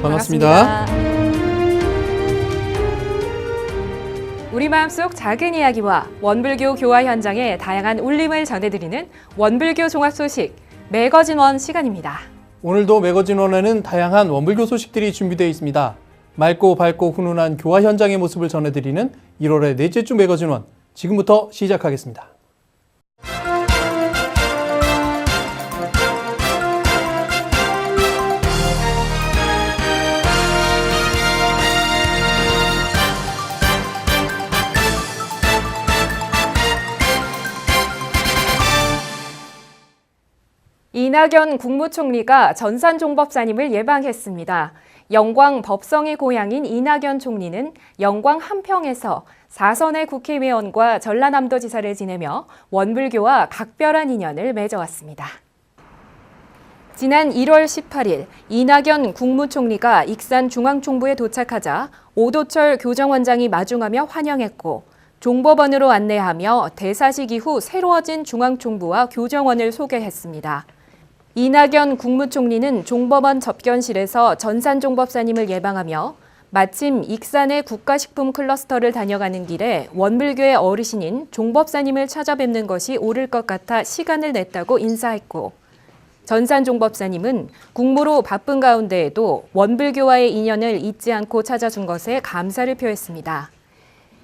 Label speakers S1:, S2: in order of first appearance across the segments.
S1: 반갑습니다.
S2: 우리 마음속 작은 이야기와 원불교 교화 현장의 다양한 울림을 전해드리는 원불교 종합 소식 매거진원 시간입니다.
S1: 오늘도 매거진원에는 다양한 원불교 소식들이 준비되어 있습니다. 맑고 밝고 훈훈한 교화 현장의 모습을 전해드리는 1월의 넷째 주 매거진원, 지금부터 시작하겠습니다.
S2: 이낙연 국무총리가 전산종법사님을 예방했습니다. 영광 법성의 고향인 이낙연 총리는 영광 함평에서 4선의 국회의원과 전라남도지사를 지내며 원불교와 각별한 인연을 맺어왔습니다. 지난 1월 18일 이낙연 국무총리가 익산 중앙총부에 도착하자 오도철 교정원장이 마중하며 환영했고 종법원으로 안내하며 대사식 이후 새로워진 중앙총부와 교정원을 소개했습니다. 이낙연 국무총리는 종법원 접견실에서 전산종법사님을 예방하며 마침 익산의 국가식품 클러스터를 다녀가는 길에 원불교의 어르신인 종법사님을 찾아뵙는 것이 옳을 것 같아 시간을 냈다고 인사했고 전산종법사님은 국무로 바쁜 가운데에도 원불교와의 인연을 잊지 않고 찾아준 것에 감사를 표했습니다.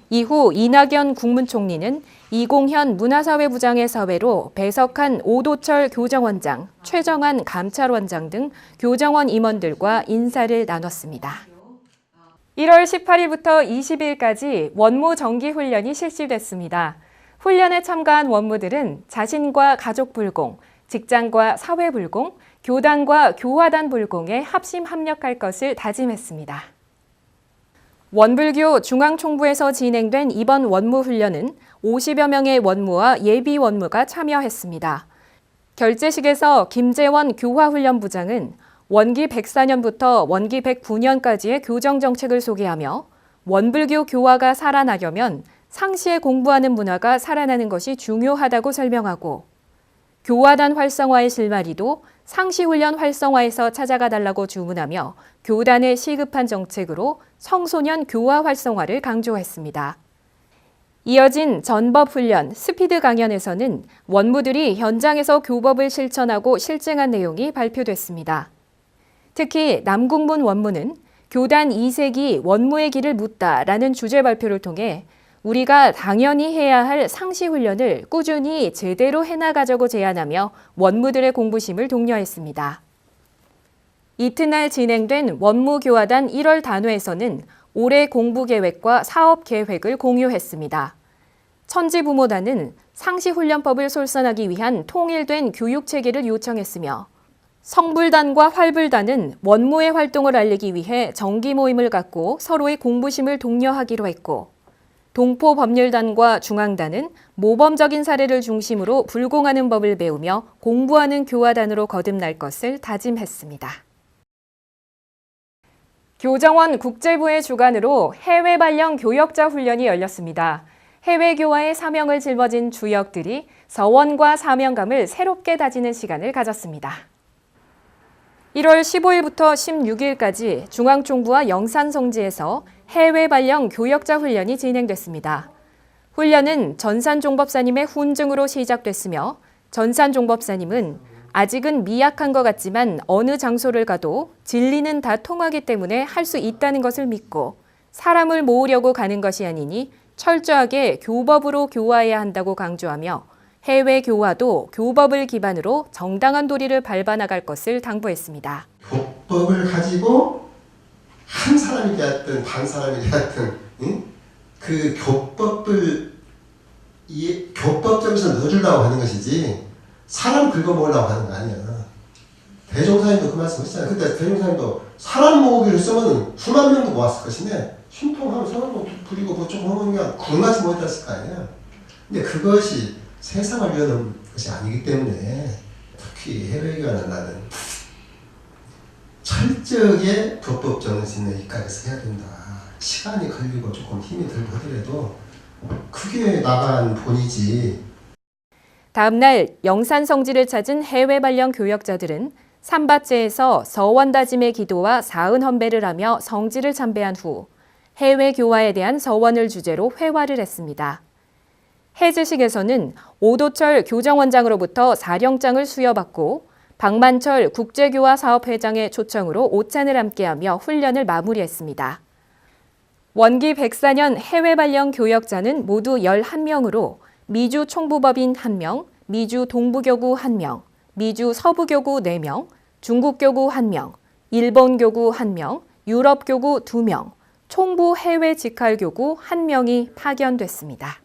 S2: 이후 이낙연 국무총리는 이공현 문화사회부장의 사회로 배석한 오도철 교정원장, 최정한 감찰원장 등 교정원 임원들과 인사를 나눴습니다. 1월 18일부터 20일까지 원무 정기훈련이 실시됐습니다. 훈련에 참가한 원무들은 자신과 가족 불공, 직장과 사회 불공, 교단과 교화단 불공에 합심 합력할 것을 다짐했습니다. 원불교 중앙총부에서 진행된 이번 원무훈련은 50여 명의 원무와 예비 원무가 참여했습니다. 결재식에서 김재원 교화훈련부장은 원기 104년부터 원기 109년까지의 교정정책을 소개하며 원불교 교화가 살아나려면 상시에 공부하는 문화가 살아나는 것이 중요하다고 설명하고 교화단 활성화의 실마리도 상시훈련 활성화에서 찾아가 달라고 주문하며 교단의 시급한 정책으로 청소년 교화 활성화를 강조했습니다. 이어진 전법훈련, 스피드 강연에서는 원무들이 현장에서 교법을 실천하고 실증한 내용이 발표됐습니다. 특히 남궁문 원무는 교단 2세기 원무의 길을 묻다라는 주제 발표를 통해 우리가 당연히 해야 할 상시훈련을 꾸준히 제대로 해나가자고 제안하며 원무들의 공부심을 독려했습니다. 이튿날 진행된 원무교화단 1월 단회에서는 올해 공부계획과 사업계획을 공유했습니다. 천지부모단은 상시훈련법을 솔선하기 위한 통일된 교육체계를 요청했으며 성불단과 활불단은 원무의 활동을 알리기 위해 정기 모임을 갖고 서로의 공부심을 독려하기로 했고 동포법률단과 중앙단은 모범적인 사례를 중심으로 불공하는 법을 배우며 공부하는 교화단으로 거듭날 것을 다짐했습니다. 교정원 국제부의 주관으로 해외 발령 교역자 훈련이 열렸습니다. 해외 교화의 사명을 짊어진 주역들이 서원과 사명감을 새롭게 다지는 시간을 가졌습니다. 1월 15일부터 16일까지 중앙총부와 영산성지에서 해외 발령 교역자 훈련이 진행됐습니다. 훈련은 전산종법사님의 훈증으로 시작됐으며 전산종법사님은 아직은 미약한 것 같지만 어느 장소를 가도 진리는 다 통하기 때문에 할 수 있다는 것을 믿고 사람을 모으려고 가는 것이 아니니 철저하게 교법으로 교화해야 한다고 강조하며 해외 교화도 교법을 기반으로 정당한 도리를 밟아나갈 것을 당부했습니다.
S3: 교법을 가지고 한 사람이 되었든 반 사람이 되었든 그 교법을 교법적에서 넣어주려고 하는 것이지 사람 긁어먹으려고 하는 거 아니야. 대종사님도 그 말씀 하시잖아요. 그때 대종사님도 사람 모으기를 쓰면 수만 명도 모았을 것인데 신통하면서 뭐 부리고 뭐 조금 하면 구원하지 못했을 거 아니야. 근데 그것이 세상을 위하는 것이 아니기 때문에 특히 해외교화는 나는 철저하게 교법 정신에 입각해서 해야 된다. 시간이 걸리고 조금 힘이 들고 하더라도 그게 나간 본이지.
S2: 다음 날 영산성지를 찾은 해외 발령 교역자들은 삼바체에서 서원다짐의 기도와 사은 헌배를 하며 성지를 참배한 후 해외 교화에 대한 서원을 주제로 회화를 했습니다. 해지식에서는 오도철 교정원장으로부터 사령장을 수여받고 박만철 국제교화 사업회장의 초청으로 오찬을 함께하며 훈련을 마무리했습니다. 원기 104년 해외 발령 교역자는 모두 11명으로 미주 총부법인 1명, 미주 동부교구 1명, 미주 서부교구 4명, 중국교구 1명, 일본교구 1명, 유럽교구 2명, 총부 해외 직할교구 1명이 파견됐습니다.